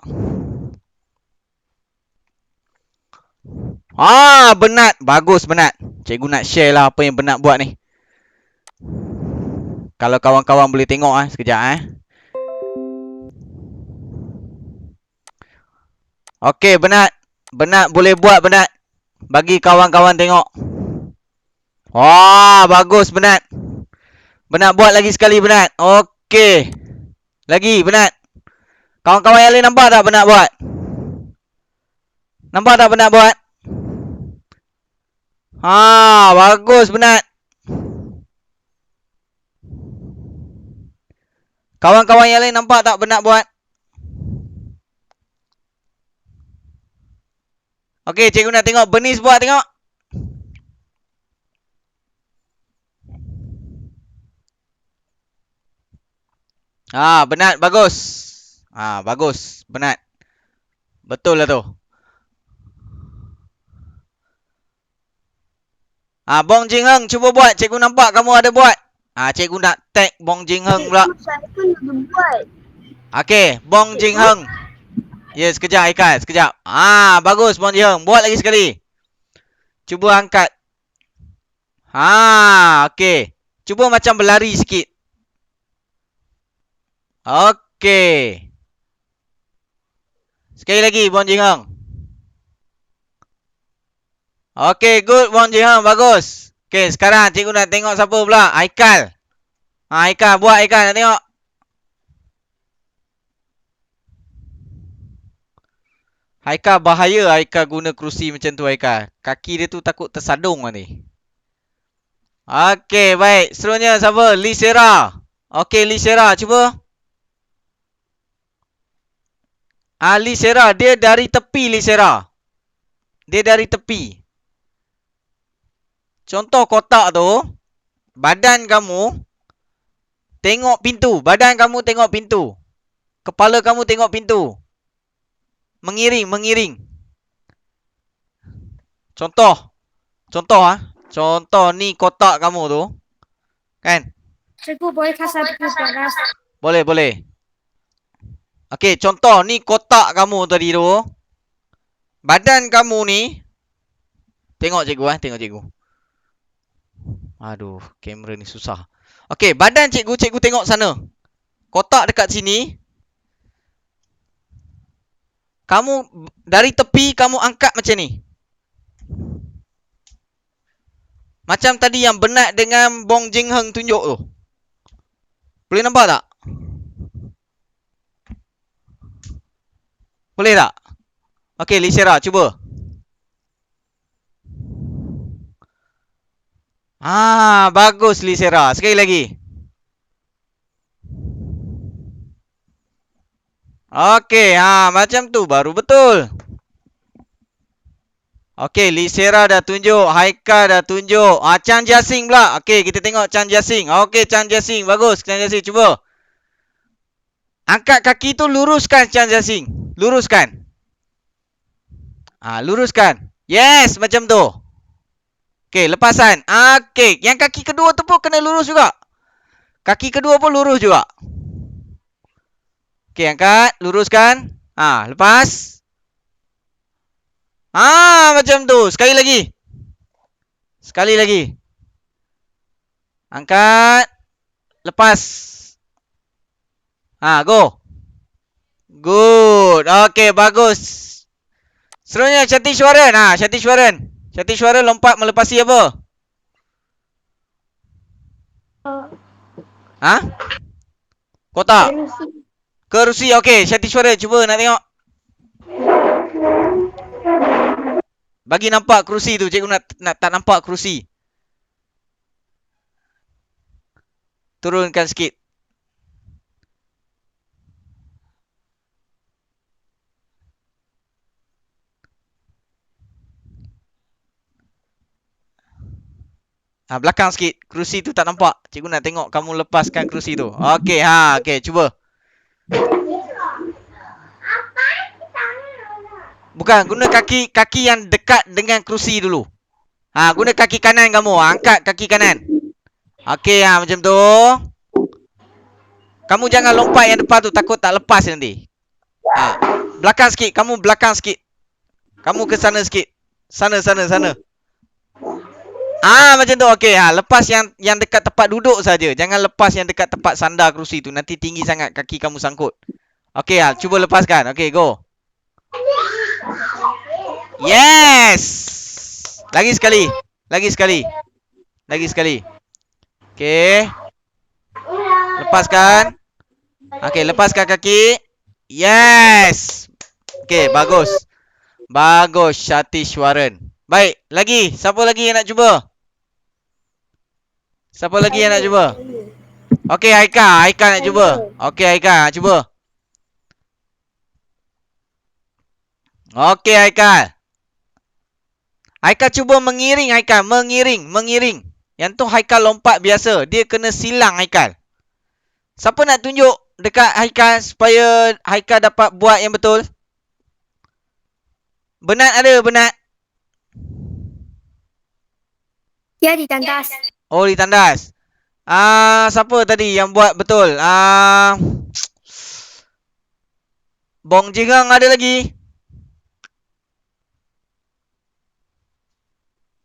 Bernat. Bagus, Bernat. Cikgu nak share lah apa yang Bernat buat ni. Kalau kawan-kawan boleh tengok sekejap Okey, Bernat. Bernat boleh buat, Bernat. Bagi kawan-kawan tengok. Bagus, Bernat. Bernat buat lagi sekali, Bernat. Okey. Lagi, Bernat. Kawan-kawan yang lain nampak tak Bernat buat? Nampak tak Bernat buat? Bagus, Bernat. Kawan-kawan yang lain nampak tak Bernat buat? Okey, cikgu nak tengok Bernice buat, tengok. Bernat, bagus. Bagus, Bernat. Betul lah tu. Bong Jing Heng, cuba buat. Cikgu nampak kamu ada buat. Cikgu nak tag Bong Jing Heng pula. Saya pun ada buat. Okey, Bong Jing Heng. Ya, sekejap Haikal, sekejap. Bagus Bong Jing Heng. Buat lagi sekali. Cuba angkat. Okey. Cuba macam berlari sikit. Okey. Sekali lagi Bong Jing Heng. Okey, good Bong Jing Heng, bagus. Okey, sekarang cikgu nak tengok siapa pula? Haikal. Haikal, buat Haikal, nak tengok. Haikal bahaya Haikal guna kerusi macam tu Haikal. Kaki dia tu takut tersadung nanti. Okey, baik. Seterusnya siapa? Lisera. Okey, Lisera, cuba. Lisera, dia dari tepi Lisera. Dia dari tepi. Contoh kotak tu, badan kamu tengok pintu. Badan kamu tengok pintu. Kepala kamu tengok pintu. Mengiring, mengiring. Contoh. Contoh ni kotak kamu tu. Kan? Cikgu boleh kasih panas. Boleh, boleh. Okey, contoh ni kotak kamu tadi tu. Badan kamu ni. Tengok cikgu tengok cikgu. Aduh, kamera ni susah. Okey, badan cikgu tengok sana. Kotak dekat sini. Kamu dari tepi kamu angkat macam ni. Macam tadi yang Bernard dengan Bong Jing Heng tunjuk tu. Boleh nampak tak? Boleh tak? Okey, Lisera, cuba. Bagus Lisera. Sekali lagi. Okey, macam tu baru betul. Okey, Lisera dah tunjuk, Haikal dah tunjuk. Chan Jiasing pula. Okey, kita tengok Chan Jiasing. Okey, Chan Jiasing. Bagus, Chan Jiasing. Cuba. Angkat kaki tu, luruskan Chan Jiasing. Luruskan. Luruskan. Yes, macam tu. Okey, lepasan. Okey, yang kaki kedua tu pun kena lurus juga. Kaki kedua pun lurus juga. Okey, angkat, luruskan. Lepas. Macam tu. Sekali lagi. Sekali lagi. Angkat. Lepas. Go. Good. Okey, bagus. Seterusnya Chatishwaran. Chatishwaran. Chatishwaran lompat melepasi apa? Kotak. Kerusi. Okey, Chatishwaran cuba nak tengok. Bagi nampak kerusi tu. Cikgu nak tak nampak kerusi. Turunkan sikit. Belakang sikit. Kerusi tu tak nampak. Cikgu nak tengok kamu lepaskan kerusi tu. Okey, okey, cuba. Bukan, guna kaki yang dekat dengan kerusi dulu. Guna kaki kanan kamu. Angkat kaki kanan. Okey, macam tu. Kamu jangan lompat yang depan tu, takut tak lepas nanti. Belakang sikit, kamu belakang sikit. Kamu ke sana sikit. Sana. Macam tu. Okey, lepas yang dekat tempat duduk saja. Jangan lepas yang dekat tempat sandar kerusi tu. Nanti tinggi sangat kaki kamu sangkut. Okey, cuba lepaskan. Okey, go. Yes! Lagi sekali. Okey. Lepaskan. Okey, lepaskan kaki. Yes! Okey, bagus. Bagus, Chatishwaran. Baik, lagi. Siapa lagi yang nak cuba? Okey, Haikal nak cuba. Okey, Haikal, cuba. Okey, Haikal. Haikal cuba mengiring, Haikal. Mengiring. Yang tu Haikal lompat biasa. Dia kena silang, Haikal. Siapa nak tunjuk dekat Haikal supaya Haikal dapat buat yang betul? Bernard ada, Bernard? Dia ditandas. Oh, ditandas. Siapa tadi yang buat betul? Bong Jing Heng ada lagi?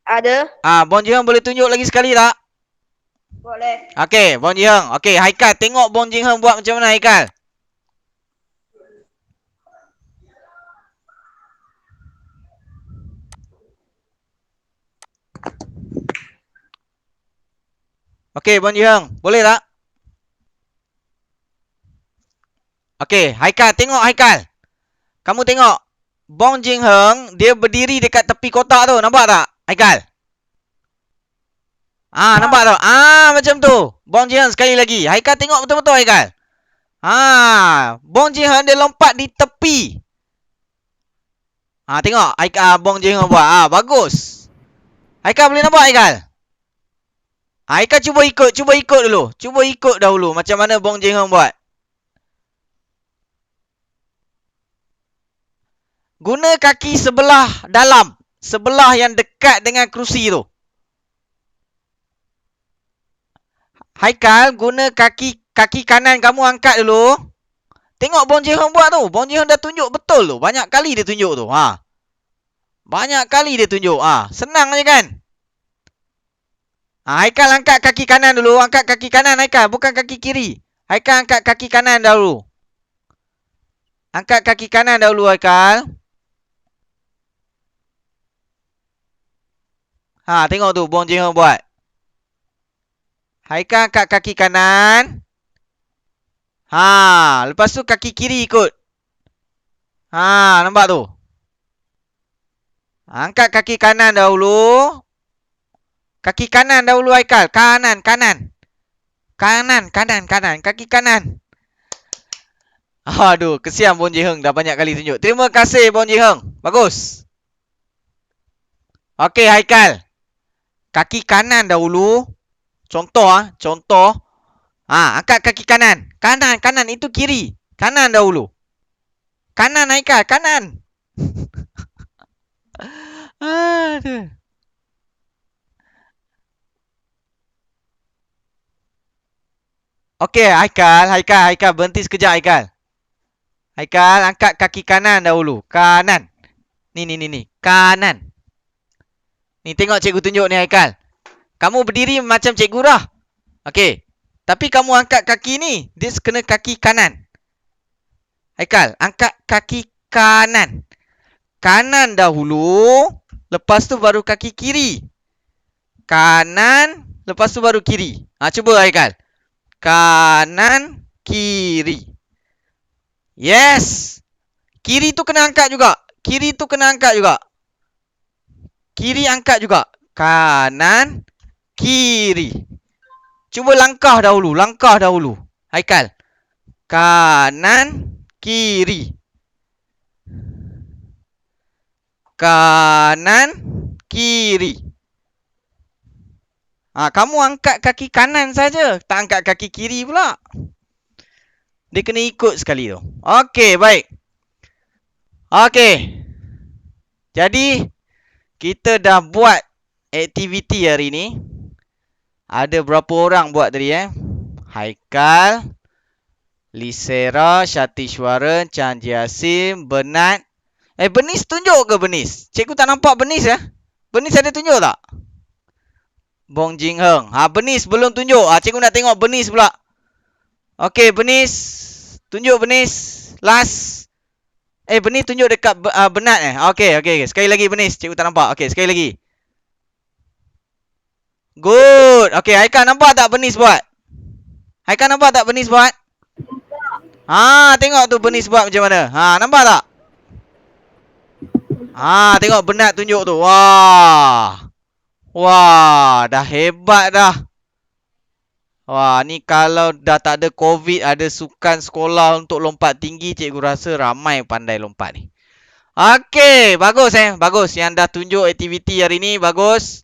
Ada. Bong Jing Heng boleh tunjuk lagi sekali tak? Boleh. Okey, Bong Jing Heng. Okey, Haikal tengok Bong Jing Heng buat macam mana, Haikal. Okey, Bong Jing Heng. Boleh tak? Okey, Haikal tengok, Haikal. Kamu tengok. Bong Jing Heng dia berdiri dekat tepi kotak tu. Nampak tak, Haikal? Nampak tak? Macam tu. Bong Jing Heng sekali lagi. Haikal tengok betul-betul, Haikal. Bong Jing Heng dia lompat di tepi. Tengok Haikal, Bong Jing Heng buat. Bagus. Haikal boleh nampak, Haikal? Haikal cuba ikut dulu. Cuba ikut dahulu macam mana Bong Jing Heng buat. Guna kaki sebelah dalam. Sebelah yang dekat dengan kerusi tu. Haikal, guna kaki kanan kamu angkat dulu. Tengok Bong Jing Heng buat tu. Bong Jing Heng dah tunjuk betul tu. Banyak kali dia tunjuk tu. Banyak kali dia tunjuk. Senang je kan? Haikal angkat kaki kanan dulu. Angkat kaki kanan, Haikal. Bukan kaki kiri. Haikal angkat kaki kanan dahulu. Angkat kaki kanan dahulu Haikal. Ha, tengok tu Bong Jing Hong buat. Haikal angkat kaki kanan. Ha, lepas tu kaki kiri ikut. Ha, nampak tu? Angkat kaki kanan dahulu. Kaki kanan dahulu Haikal. Kanan, kanan. Kanan, kanan, kanan. Kaki kanan. Aduh, kesian Bon Ji Heng dah banyak kali tunjuk. Terima kasih Bon Ji Heng. Bagus. Okey Haikal. Kaki kanan dahulu. Contoh contoh. Angkat kaki kanan. Kanan, kanan itu kiri. Kanan dahulu. Kanan Haikal, kanan. Aduh. Okey Haikal, berhenti sekejap Haikal. Haikal, angkat kaki kanan dahulu. Kanan. Ni. Kanan. Ni tengok cikgu tunjuk ni Haikal. Kamu berdiri macam cikgu dah. Okey. Tapi kamu angkat kaki ni, dia kena kaki kanan. Haikal, angkat kaki kanan. Kanan dahulu, lepas tu baru kaki kiri. Kanan, lepas tu baru kiri. Cuba Haikal. Kanan, kiri. Yes. Kiri tu kena angkat juga. Kiri tu kena angkat juga. Kiri angkat juga. Kanan, kiri. Cuba langkah dahulu. Langkah dahulu. Haikal. Kanan, kiri. Kanan, kiri. Kamu angkat kaki kanan saja. Tak angkat kaki kiri pula. Dia kena ikut sekali tu. Okey, baik. Okey. Jadi, kita dah buat aktiviti hari ni. Ada berapa orang buat tadi Haikal, Lisera, Syatishwaran, Chan Jiasim, Bernat. Bernice tunjuk ke Bernice? Cikgu tak nampak Bernice Bernice ada tunjuk tak? Bong Jing Heng. Bernice belum tunjuk. Cikgu nak tengok Bernice pula. Okey, Bernice. Tunjuk Bernice. Last. Bernice tunjuk dekat Bernat Okey. Sekali lagi Bernice. Cikgu tak nampak. Okey, sekali lagi. Good. Okey, Haikal nampak tak Bernice buat? Haikal nampak tak Bernice buat? Tengok tu Bernice buat macam mana. Nampak tak? Tengok Bernat tunjuk tu. Wah, dah hebat dah. Wah, ni kalau dah tak ada COVID, ada sukan sekolah untuk lompat tinggi, cikgu rasa ramai pandai lompat ni. Okey, bagus bagus yang dah tunjuk aktiviti hari ni, bagus.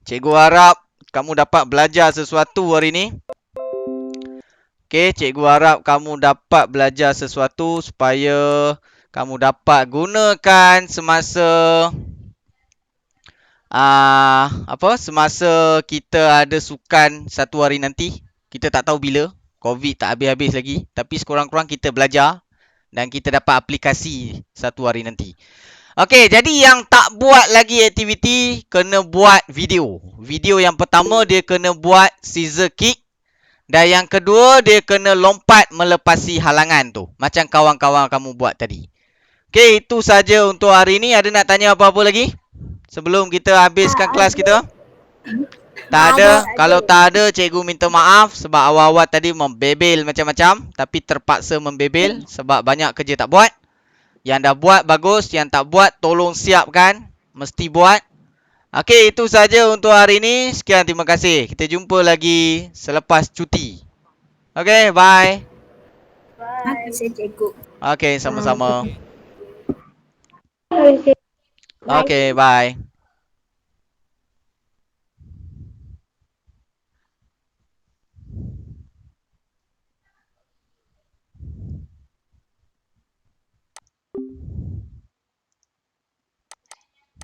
Cikgu harap kamu dapat belajar sesuatu hari ni. Okey, cikgu harap kamu dapat belajar sesuatu supaya kamu dapat gunakan semasa semasa kita ada sukan satu hari nanti. Kita tak tahu bila. COVID tak habis-habis lagi. Tapi sekurang-kurang kita belajar. Dan kita dapat aplikasi satu hari nanti. Okey, jadi yang tak buat lagi aktiviti, kena buat video. Video yang pertama, dia kena buat scissor kick. Dan yang kedua, dia kena lompat melepasi halangan tu. Macam kawan-kawan kamu buat tadi. Okey, itu saja untuk hari ni. Ada nak tanya apa-apa lagi? Sebelum kita habiskan kelas kita. Tak ada. Kalau tak ada, cikgu minta maaf sebab awal-awal tadi membebel macam-macam. Tapi terpaksa membebel sebab banyak kerja tak buat. Yang dah buat, bagus. Yang tak buat, tolong siapkan. Mesti buat. Okey, itu saja untuk hari ini. Sekian, terima kasih. Kita jumpa lagi selepas cuti. Okey, bye. Terima kasih cikgu. Okey, sama-sama. Okey, bye.